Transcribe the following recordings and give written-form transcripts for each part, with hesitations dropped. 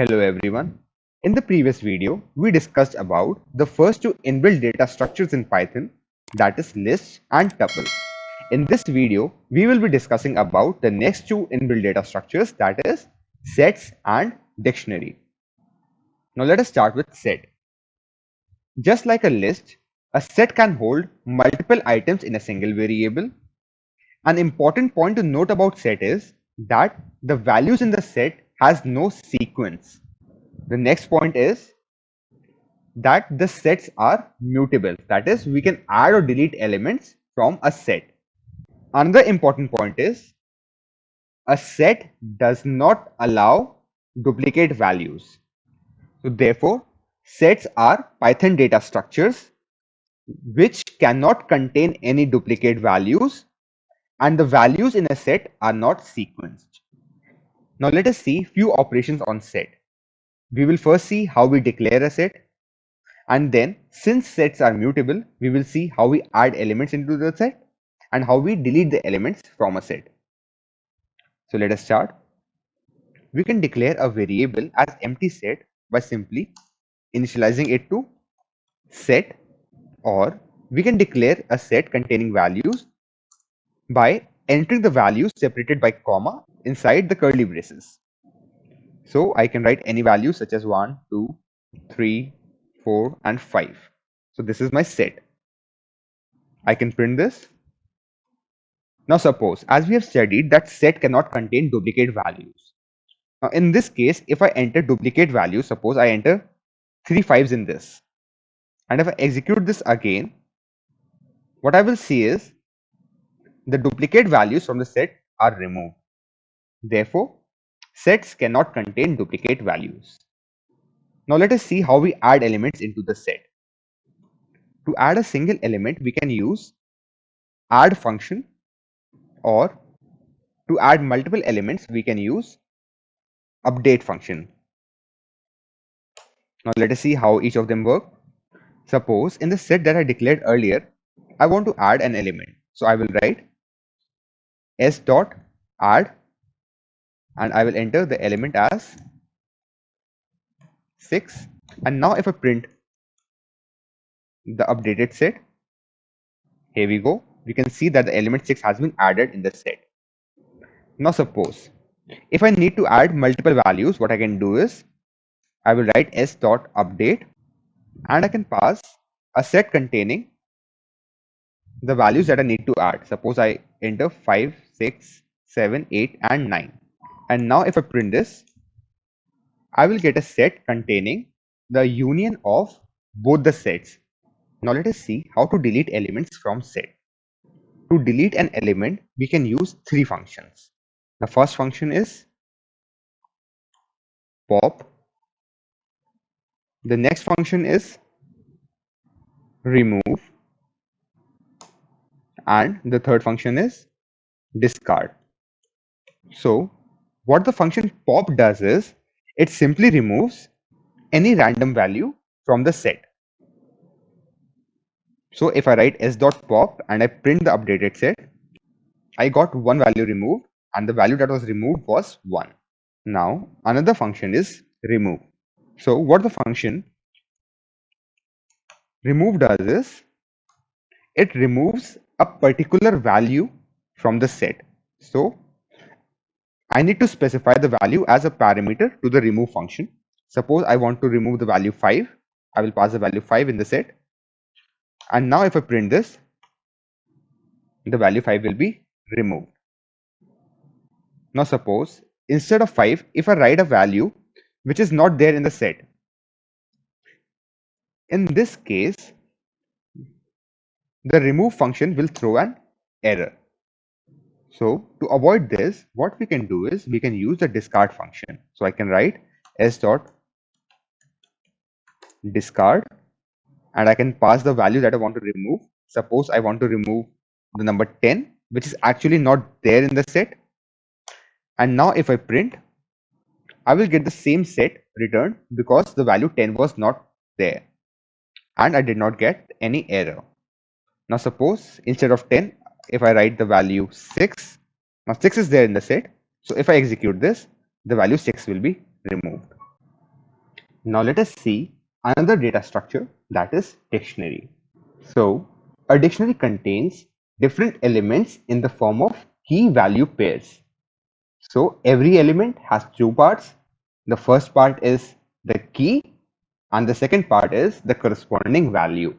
Hello everyone. In the previous video, we discussed about the first two inbuilt data structures in Python, that is list and tuple. In this video, we will be discussing about the next two inbuilt data structures, that is sets and dictionary. Now let us start with set. Just like a list, a set can hold multiple items in a single variable. An important point to note about set is that the values in the set has no sequence. The next point is that the sets are mutable. That is, we can add or delete elements from a set. Another important point is a set does not allow duplicate values. So therefore, sets are Python data structures which cannot contain any duplicate values, and the values in a set are not sequenced. Now let us see few operations on set. We will first see how we declare a set, and then since sets are mutable, we will see how we add elements into the set and how we delete the elements from a set. So let us start. We can declare a variable as empty set by simply initializing it to set, or we can declare a set containing values by entering the values separated by comma inside the curly braces. So I can write any values such as 1, 2, 3, 4 and 5. So this is my set. I can print this. Now suppose, as we have studied, that set cannot contain duplicate values. Now in this case, if I enter duplicate values, suppose I enter 3 5s in this, and if I execute this again, what I will see is the duplicate values from the set are removed. Therefore, sets cannot contain duplicate values. Now let us see how we add elements into the set. To add a single element, we can use add function, or to add multiple elements, we can use update function. Now let us see how each of them work. Suppose in the set that I declared earlier, I want to add an element. So I will write s dot add, and I will enter the element as 6. And now if I print the updated set, here we go, we can see that the element 6 has been added in the set. Now suppose if I need to add multiple values, what I can do is I will write s dot update, and I can pass a set containing the values that I need to add. Suppose I enter 5, 6, 7, 8 and 9. And now if I print this, I will get a set containing the union of both the sets. Now let us see how to delete elements from set. To delete an element, we can use 3 functions. The first function is pop. The next function is remove, and the third function is discard. So what the function pop does is it simply removes any random value from the set. So if I write s.pop and I print the updated set, I got one value removed, and the value that was removed was 1. Now another function is remove. So what the function remove does is it removes a particular value from the set. So I need to specify the value as a parameter to the remove function. Suppose I want to remove the value 5. I will pass the value 5 in the set. And now if I print this, the value 5 will be removed. Now suppose instead of 5, if I write a value which is not there in the set, in this case, the remove function will throw an error. So to avoid this, what we can do is we can use the discard function. So I can write s dot discard, and I can pass the value that I want to remove. Suppose I want to remove the number 10, which is actually not there in the set. And now if I print, I will get the same set returned because the value 10 was not there, and I did not get any error. Now suppose instead of 10, if I write the value 6, now 6 is there in the set. So if I execute this, the value 6 will be removed. Now let us see another data structure, that is dictionary. So a dictionary contains different elements in the form of key value pairs. So every element has two parts. The first part is the key and the second part is the corresponding value.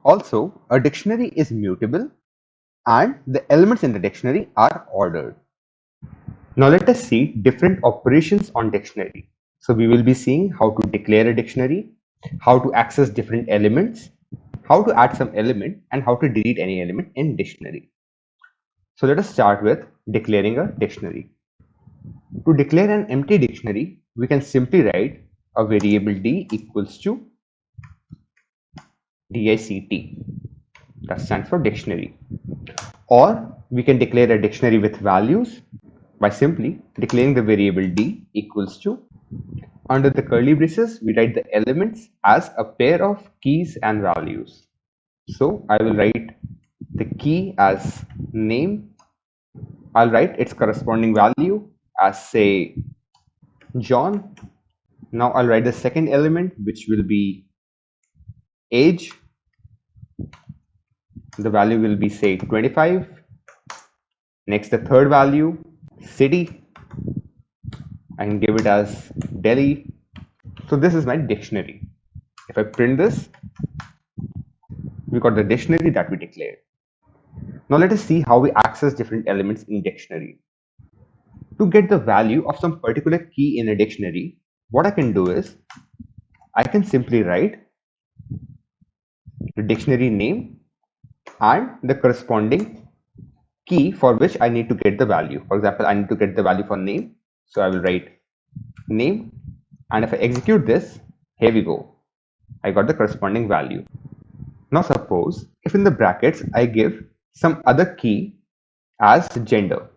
Also, a dictionary is mutable and the elements in the dictionary are ordered. Now let us see different operations on dictionary. So we will be seeing how to declare a dictionary, how to access different elements, how to add some element, and how to delete any element in dictionary. So let us start with declaring a dictionary. To declare an empty dictionary, we can simply write a variable d equals to dict. That stands for dictionary. Or we can declare a dictionary with values by simply declaring the variable d equals to, under the curly braces, we write the elements as a pair of keys and values. So I will write the key as name. I'll write its corresponding value as, say, John. Now I'll write the second element, which will be age. The value will be, say, 25. Next, the third value, city. I can give it as Delhi. So this is my dictionary. If I print this, we got the dictionary that we declared. Now let us see how we access different elements in dictionary. To get the value of some particular key in a dictionary, what I can do is I can simply write the dictionary name and the corresponding key for which I need to get the value. For example, I need to get the value for name. So I will write name, and if I execute this, here we go. I got the corresponding value. Now suppose if in the brackets I give some other key as gender,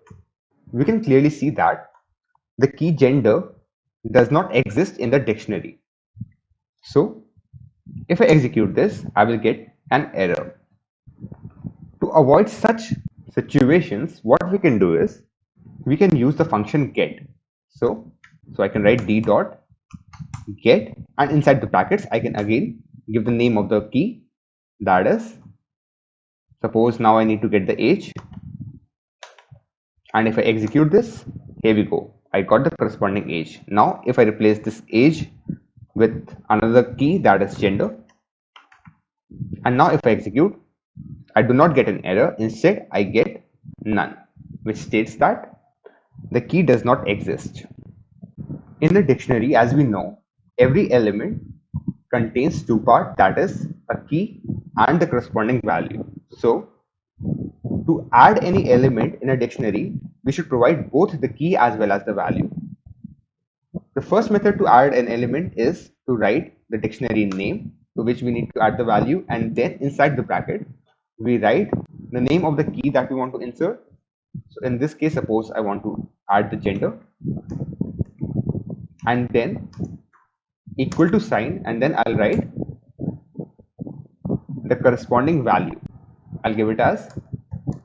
we can clearly see that the key gender does not exist in the dictionary. So if I execute this, I will get an error. To avoid such situations, what we can do is we can use the function get. So I can write d dot get, and inside the brackets I can again give the name of the key, that is, suppose now I need to get the age, and if I execute this, here we go, I got the corresponding age. Now if I replace this age with another key, that is gender, and now if I execute, I do not get an error, instead I get none, which states that the key does not exist. In the dictionary, as we know, every element contains two parts, that is a key and the corresponding value. So to add any element in a dictionary, we should provide both the key as well as the value. The first method to add an element is to write the dictionary name, to which we need to add the value, and then inside the bracket we write the name of the key that we want to insert. So in this case, suppose I want to add the gender, and then equal to sign, and then I'll write the corresponding value. I'll give it as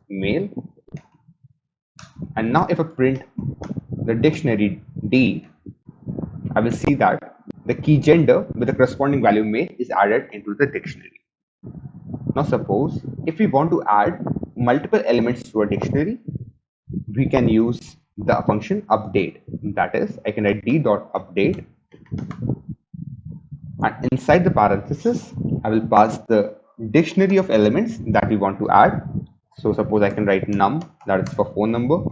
male, and now if I print the dictionary D, I will see that the key gender with the corresponding value male is added into the dictionary. Now suppose if we want to add multiple elements to a dictionary, we can use the function update. That is, I can write d dot update, and inside the parenthesis I will pass the dictionary of elements that we want to add. So suppose I can write num, that is for phone number,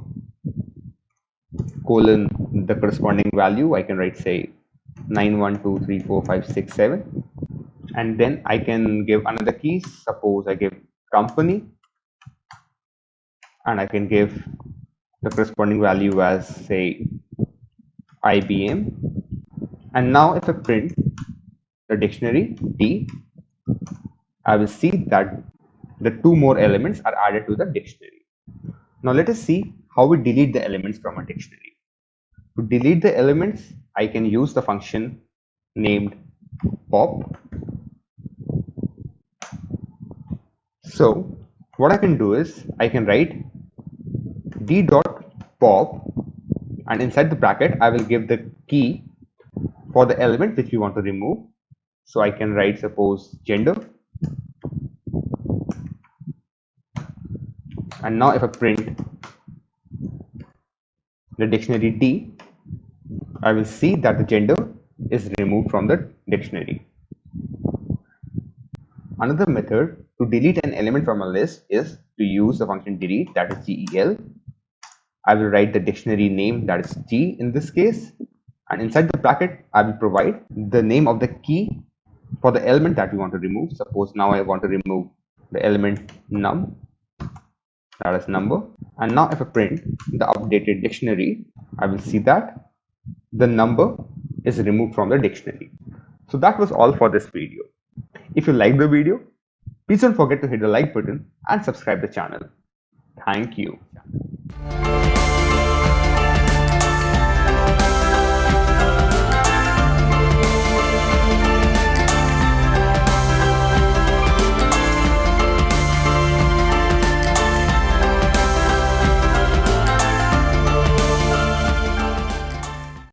colon the corresponding value. I can write, say, 9123456, and then I can give another key. Suppose I give company, and I can give the corresponding value as, say, IBM. And now if I print the dictionary D, I will see that the two more elements are added to the dictionary. Now let us see how we delete the elements from a dictionary. To delete the elements, I can use the function named pop. So what I can do is I can write d dot pop, and inside the bracket I will give the key for the element which we want to remove. So I can write, suppose, gender. And now if I print the dictionary D, I will see that the gender is removed from the dictionary. Another method to delete an element from a list is to use the function delete, that is del. I will write the dictionary name, that is G in this case, and inside the bracket I will provide the name of the key for the element that we want to remove. Suppose now I want to remove the element num, that is number, and now if I print the updated dictionary, I will see that the number is removed from the dictionary. So that was all for this video. If you liked the video, please don't forget to hit the like button and subscribe the channel. Thank you.